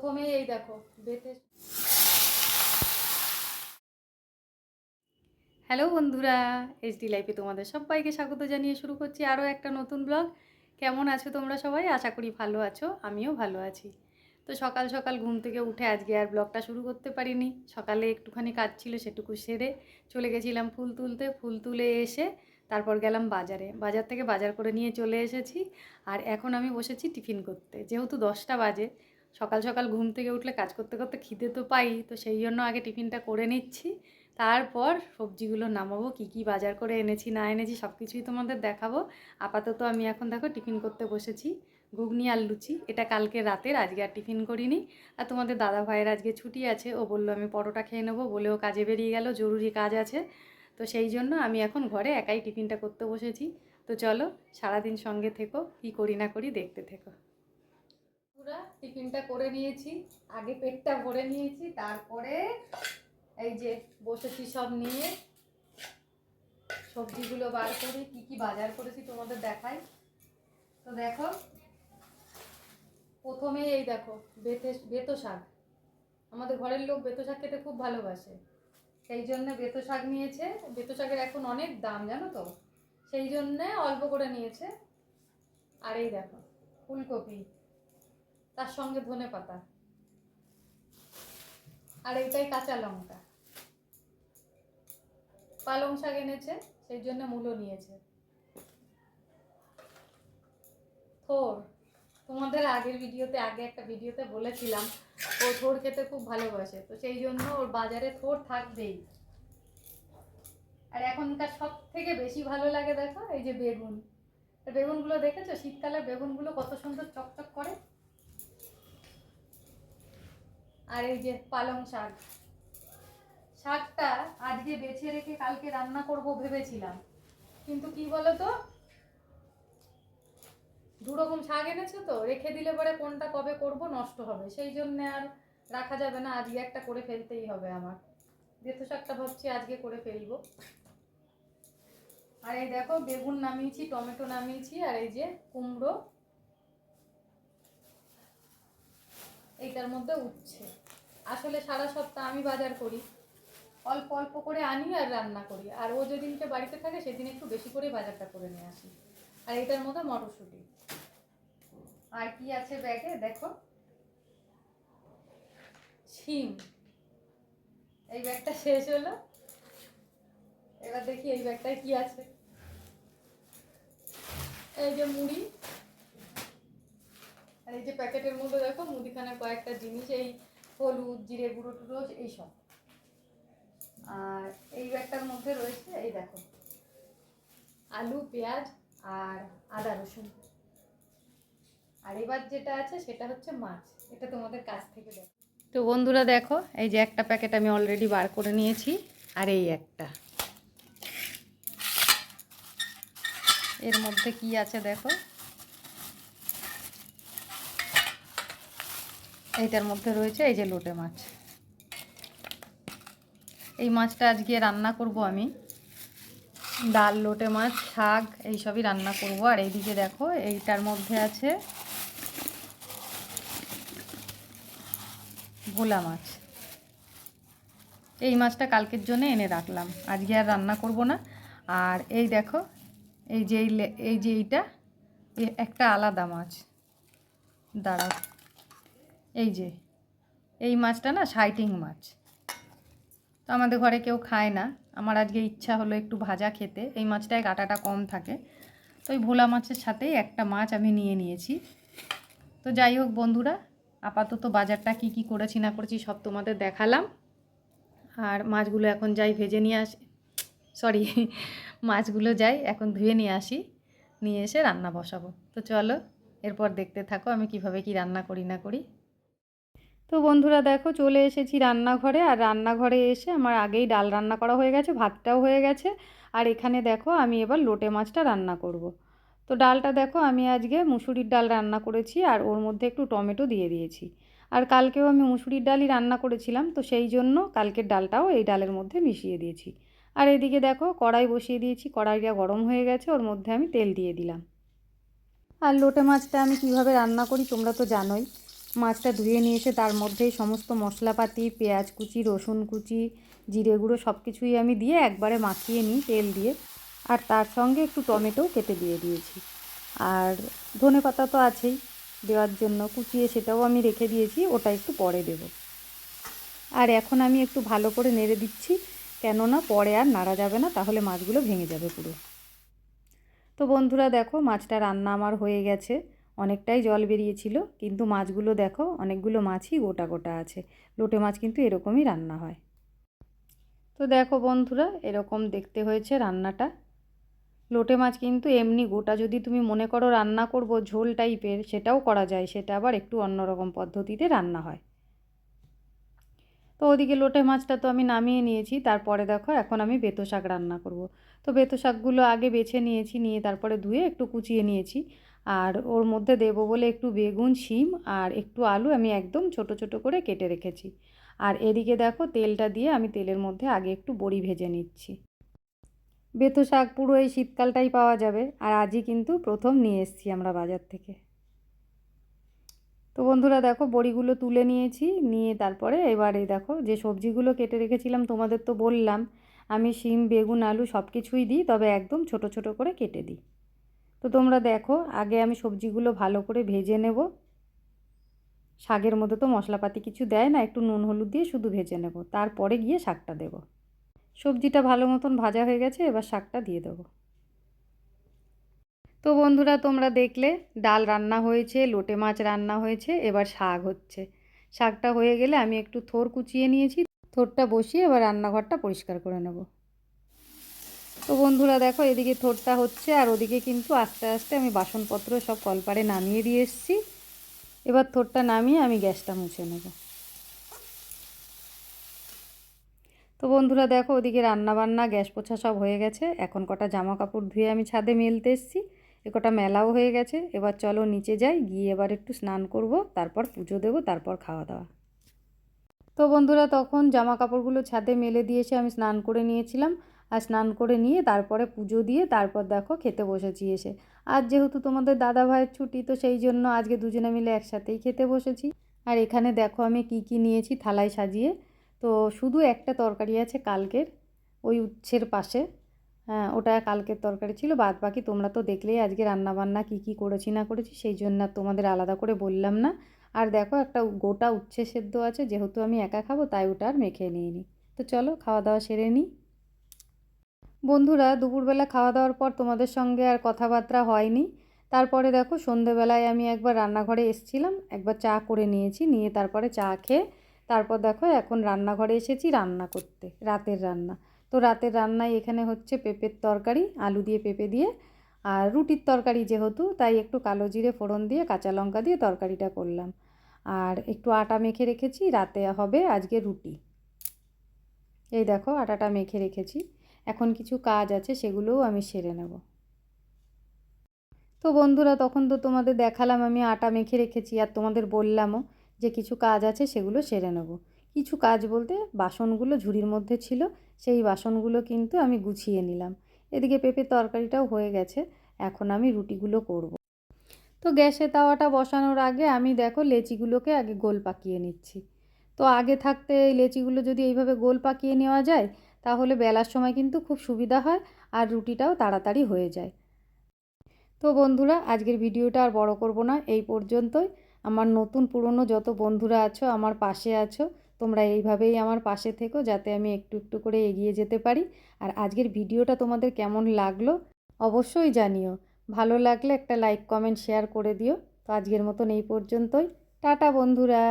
প্রথমেই এই দেখো বেতে। হ্যালো বন্ধুরা, এইচডি লাইফে তোমাদের সবাইকে স্বাগত জানিয়ে শুরু করছি আরও একটা নতুন ব্লগ। কেমন আছো তোমরা সবাই? আশা করি ভালো আছো, আমিও ভালো আছি। তো সকাল সকাল ঘুম থেকে উঠে আজকে আর ব্লগটা শুরু করতে পারিনি। সকালে একটুখানি কাজ ছিল, সেটুকু সেরে চলে গেছিলাম ফুল তুলতে। ফুল তুলে এসে তারপর গেলাম বাজারে, বাজার থেকে বাজার করে নিয়ে চলে এসেছি। আর এখন আমি বসেছি টিফিন করতে, যেহেতু 10টা বাজে। সকাল সকাল ঘুম থেকে উঠলে কাজ করতে করতে খিদে তো পাই, তো সেই জন্য আগে টিফিনটা করে নিচ্ছি। তারপর সবজিগুলো নামাবো, কি কি বাজার করে এনেছি না এনেছি সব কিছুই তোমাদের দেখাবো। আপাতত আমি এখন দেখো টিফিন করতে বসেছি, ঘুগনি আর লুচি। এটা কালকে রাতের, আজকে আর টিফিন করিনি। আর তোমাদের দাদা ভাইয়ের আজকে ছুটি আছে, ও বললো আমি পরোটা খেয়ে নেবো, বলেও কাজে বেরিয়ে গেল, জরুরি কাজ আছে। তো সেই জন্য আমি এখন ঘরে একাই টিফিনটা করতে বসেছি। তো চলো সারাদিন সঙ্গে থেকো, কি করি না করি দেখতে থেকো। পুরা টিফিনটা করে নিয়েছি, আগে পেটটা ভরে নিয়েছি, তারপরে এই যে বসেছি সব নিয়ে। সবজিগুলো বার করি, কি কি বাজার করেছি তোমাদের দেখাই। তো দেখো প্রথমেই এই দেখো বেতো শাক। আমাদের ঘরের লোক বেতো শাক খেতে খুব ভালোবাসে, সেই জন্য বেতো শাক নিয়েছে। বেতো শাকের এখন অনেক দাম জানো তো, সেই জন্যে অল্প করে নিয়েছে। আর এই দেখো ফুলকপি, তার সঙ্গে ধনে পাতা, আর এইটাই কাঁচা লঙ্কা। পালং শাক এনেছে, সেই জন্য মূলো নিয়েছে। থোর, তোমাদের আগের ভিডিওতে, আগে একটা ভিডিওতে বলেছিলাম ও থোর খেতে খুব ভালোবাসে, তো সেই জন্য ওর বাজারে থোর থাকবেই। আর এখনকার সব থেকে বেশি ভালো লাগে দেখো এই যে বেগুন। বেগুনগুলো দেখেছো? শীতকালের বেগুনগুলো কত সুন্দর চকচক করে। আর এই যে পালং শাক, শাকটা আজকে বেছে রেখে কালকে রান্না করব ভেবেছিলাম, কিন্তু কি বলতো, দু রকম শাক এনেছো তো, রেখে দিলে পরে কোনটা কবে করব নষ্ট হবে, সেই জন্য আর রাখা যাবে না, আজকে একটা করে ফেলতেই হবে আমার। বেতো শাকটা ভাবছি আজকে করে ফেলবো। আর এই দেখো বেগুন নামিয়েছি, টমেটো নামিয়েছি, আর এই যে কুমড়ো এইটার মধ্যে উঠছে। আসলে সারা সপ্তাহ আমি বাজার করি, অল্প অল্প করে আনি আর রান্না করি। আর ও যেদিনকে বাড়িতে থাকে সেদিন একটু বেশি করে বাজারটা করে নিয়ে আসি। আর এটার মধ্যে মটরশুঁটি। আর কি আছে ব্যাগে দেখো, শিম। এই ব্যাগটা শেষ হলো, এবার দেখি এই ব্যাগটায় কি আছে। এই যে মুড়ি, আর এই যে প্যাকেটের মধ্যে দেখো মুদিখানা কয়েকটা জিনিস, এই হলুদ, জিরে গুঁড়ো টুড়ো এইসব। আর এই ব্যাগটার মধ্যে রয়েছে এই দেখো আলু, পেঁয়াজ আর আদা রসুন। আর এবার যেটা আছে সেটা হচ্ছে মাছ, এটা তোমাদের কাছ থেকে দেখো। তো বন্ধুরা দেখো, এই যে একটা প্যাকেট আমি অলরেডি বার করে নিয়েছি, আর এই একটা, এর মধ্যে কি আছে দেখো। এইটার মধ্যে রয়েছে এই যে লোটে মাছ। এই মাছটা আজকে রান্না করব আমি, ডাল, লোটে মাছ, শাক এইসবই রান্না করব। আর এইদিকে দেখো এইটার মধ্যে আছে ভোলা মাছ। এই মাছটা কালকের জন্য এনে রাখলাম, আজকে আর রান্না করব না। আর এই দেখো এই যে এইটা একটা আলাদা মাছ, দাঁড়াও, এই যে এই মাছটা না সাইটিং মাছ, তো আমাদের ঘরে কেউ খায় না। আমার আজকে ইচ্ছা হলো একটু ভাজা খেতে, এই মাছটায় কাঁটাটা কম থাকে, তো ওই ভোলা মাছের সাথেই একটা মাছ আমি নিয়ে নিয়েছি। তো যাই হোক বন্ধুরা, আপাতত বাজারটা কি কি করেছি না করেছি সব তোমাদের দেখালাম। আর মাছগুলো এখন যাই ভেজে নিয়ে আসি, সরি, মাছগুলো যাই এখন ধুয়ে নিয়ে আসি, নিয়ে এসে রান্না বসাবো। তো চলো এরপর দেখতে থাকো আমি কিভাবে কি রান্না করি না করি। তো বন্ধুরা দেখো চলে এসেছি রান্নাঘরে। আর রান্নাঘরে এসে আমার আগেই ডাল রান্না করা হয়ে গেছে, ভাতটাও হয়ে গেছে। আর এখানে দেখো আমি এবার লোটে মাছটা রান্না করব। তো ডালটা দেখো আমি আজকে মুসুরির ডাল রান্না করেছি, আর ওর মধ্যে একটু টমেটো দিয়ে দিয়েছি। আর কালকেও আমি মুসুরির ডালই রান্না করেছিলাম, তো সেই জন্য কালকের ডালটাও এই ডালের মধ্যে মিশিয়ে দিয়েছি। আর এদিকে দেখো কড়াই বসিয়ে দিয়েছি, কড়াইটা গরম হয়ে গেছে, ওর মধ্যে আমি তেল দিয়ে দিলাম। আর লোটে মাছটা আমি কিভাবে রান্না করি তোমরা তো জানোই, মাছটা ধুয়ে নিয়ে এসে তার মধ্যেই সমস্ত মশলাপাতি, পেঁয়াজ কুচি, রসুন কুচি, জিরে গুঁড়ো সব কিছুই আমি দিয়ে একবারে মাখিয়ে নিই তেল দিয়ে। আর তার সঙ্গে একটু টমেটোও কেটে দিয়ে দিয়েছি। আর ধনেপাতা তো আছেই দেওয়ার জন্য, কুচিয়ে সেটাও আমি রেখে দিয়েছি, ওটা একটু পরে দেব। আর এখন আমি একটু ভালো করে নেড়ে দিচ্ছি, কেননা পরে আর নাড়া যাবে না, তাহলে মাছগুলো ভেঙে যাবে পুরো। তো বন্ধুরা দেখো, মাছটা রান্না আমার হয়ে গেছে। অনেকটাই জল বেরিয়েছিল, কিন্তু মাছগুলো দেখো অনেকগুলো মাছই গোটা গোটা আছে। লোটে মাছ কিন্তু এরকমই রান্না হয়। তো দেখো বন্ধুরা, এরকম দেখতে হয়েছে রান্নাটা। লোটে মাছ কিন্তু এমনি গোটা যদি তুমি মনে করো রান্না করব ঝোল টাইপের, সেটাও করা যায়, সেটা আবার একটু অন্যরকম পদ্ধতিতে রান্না হয়। তো ওদিকে লোটে মাছটা তো আমি নামিয়ে নিয়েছি। তারপরে দেখো এখন আমি বেতো শাক রান্না করব। তো বেতো শাকগুলো আগে বেছে নিয়েছি, নিয়ে তারপরে ধুয়ে একটু কুচিয়ে নিয়েছি। আর ওর মধ্যে দেবো বলে একটু বেগুন, শিম আর একটু আলু আমি একদম ছোট ছোট করে কেটে রেখেছি। আর এদিকে দেখো তেলটা দিয়ে আমি তেলের মধ্যে আগে একটু বড়ি ভেজে নিচ্ছি। বেতো শাক পুরো এই শীতকালটাই পাওয়া যাবে, আর আজই কিন্তু প্রথম নিয়ে এসেছি আমরা বাজার থেকে। তো বন্ধুরা দেখো, বড়িগুলো তুলে নিয়েছি, নিয়ে তারপরে এবারে দেখো যে সবজিগুলো কেটে রেখেছিলাম, তোমাদের তো বললাম আমি শিম, বেগুন, আলু সব কিছুই দিই, তবে একদম ছোট ছোট করে কেটে দিই। তো তোমরা দেখো, আগে আমি সবজিগুলো ভালো করে ভেজে নেব। শাকের মধ্যে তো মশলাপাতি কিছু দেয় না, একটু নুন হলুদ দিয়ে শুধু ভেজে নেব, তারপরে গিয়ে শাকটা দেব। সবজিটা ভালো মতন ভাজা হয়ে গেছে, এবার শাকটা দিয়ে দেবো। তো বন্ধুরা তোমরা দেখলে ডাল রান্না হয়েছে, লোটে মাছ রান্না হয়েছে, এবার শাক হচ্ছে। শাকটা হয়ে গেলে আমি একটু থোর কুচিয়ে নিয়েছি, থোরটা বসিয়ে এবার রান্নাঘরটা পরিষ্কার করে নেব। তো বন্ধুরা দেখো, এদিকে থোরটা হচ্ছে, আর ওদিকে কিন্তু আস্তে আস্তে আমি বাসনপত্র সব কলপারে নামিয়ে দিয়ে এসেছি। এবার থোরটা নামিয়ে আমি গ্যাসটা মুছে নেব। তো বন্ধুরা দেখো, ওদিকে রান্নাবান্না, গ্যাস পোছা সব হয়ে গেছে। এখন কটা জামা কাপড় ধুয়ে আমি ছাদে মেলতে এসেছি, এ কটা মেলাও হয়ে গেছে। এবার চলো নিচে যাই, গিয়ে এবার একটু স্নান করব, তারপর পুজো দেব, তারপর খাওয়া দাওয়া। তো বন্ধুরা তখন জামা কাপড়গুলো ছাদে মেলে দিয়ে এসে আমি স্নান করে নিয়েছিলাম। আর স্নান করে নিয়ে তারপরে পুজো দিয়ে তারপর দেখো খেতে বসেছি এসে। আজ যেহেতু তোমাদের দাদা ভাইয়ের ছুটি, তো সেই জন্য আজকে দুজনে মিলে একসাথেই খেতে বসেছি। আর এখানে দেখো আমি কি কি নিয়েছি থালায় সাজিয়ে। তো শুধু একটা তরকারি আছে কালকের, ওই উচ্ছের পাশে। হ্যাঁ, ওটা কালকের তরকারি ছিল, বাদ বাকি তোমরা তো দেখলেই আজকে রান্নাবান্না কি কি করেছি না করেছি, সেই জন্য আর তোমাদের আলাদা করে বললাম না। আর দেখো একটা গোটা উচ্ছে সেদ্ধ আছে, যেহেতু আমি একা খাবো তাই ওটা আর মেখে নিয়ে নিই। তো চলো খাওয়া দাওয়া সেরে নিই। বন্ধুরা দুপুরবেলা খাওয়া দাওয়ার পর তোমাদের সঙ্গে আর কথাবার্তা হয়নি। তারপরে দেখো সন্ধেবেলায় আমি একবার রান্নাঘরে এসেছিলাম, একবার চা করে নিয়েছি, নিয়ে তারপরে চা খেয়ে তারপর দেখো এখন রান্নাঘরে এসেছি রান্না করতে, রাতের রান্না। তো রাতের রান্নায় এখানে হচ্ছে পেঁপের তরকারি, আলু দিয়ে পেঁপে দিয়ে। আর রুটির তরকারি যেহেতু, তাই একটু কালো জিরে ফোড়ন দিয়ে কাঁচা লঙ্কা দিয়ে তরকারিটা করলাম। আর একটু আটা মেখে রেখেছি, রাতে হবে আজকে রুটি। এই দেখো আটাটা মেখে রেখেছি, এখন কিছু কাজ আছে সেগুলোও আমি সেরে নেব। তো বন্ধুরা তখন তো তোমাদের দেখালাম আমি আটা মেখে রেখেছি, আর তোমাদের বললামও যে কিছু কাজ আছে সেগুলো সেরে নেব। কিছু কাজ বলতে বাসনগুলো ঝুড়ির মধ্যে ছিল, সেই বাসনগুলো কিন্তু আমি গুছিয়ে নিলাম। এদিকে পেঁপের তরকারিটাও হয়ে গেছে, এখন আমি রুটিগুলো করব। তো গ্যাসে তাওয়াটা বসানোর আগে আমি দেখো লেচিগুলোকে আগে গোল পাকিয়ে নিচ্ছি। তো আগে থাকতে এই লেচিগুলো যদি এইভাবে গোল পাকিয়ে নেওয়া যায়, তাহলে বেলার সময় কিন্তু খুব সুবিধা হয়, আর রুটিটাও তাড়াতাড়ি হয়ে যায়। তো বন্ধুরা আজকের ভিডিওটা আর বড় করব না, এই পর্যন্তই। আমার নতুন পুরনো যত বন্ধুরা আছো, আমার পাশে আছো, তোমরা এইভাবেই আমার পাশে থেকো, যাতে আমি একটু একটু করে এগিয়ে যেতে পারি। আর আজকের ভিডিওটা তোমাদের কেমন লাগলো অবশ্যই জানিও। ভালো লাগলে একটা লাইক, কমেন্ট, শেয়ার করে দিও। তো আজকের মতন এই পর্যন্তই। টাটা বন্ধুরা।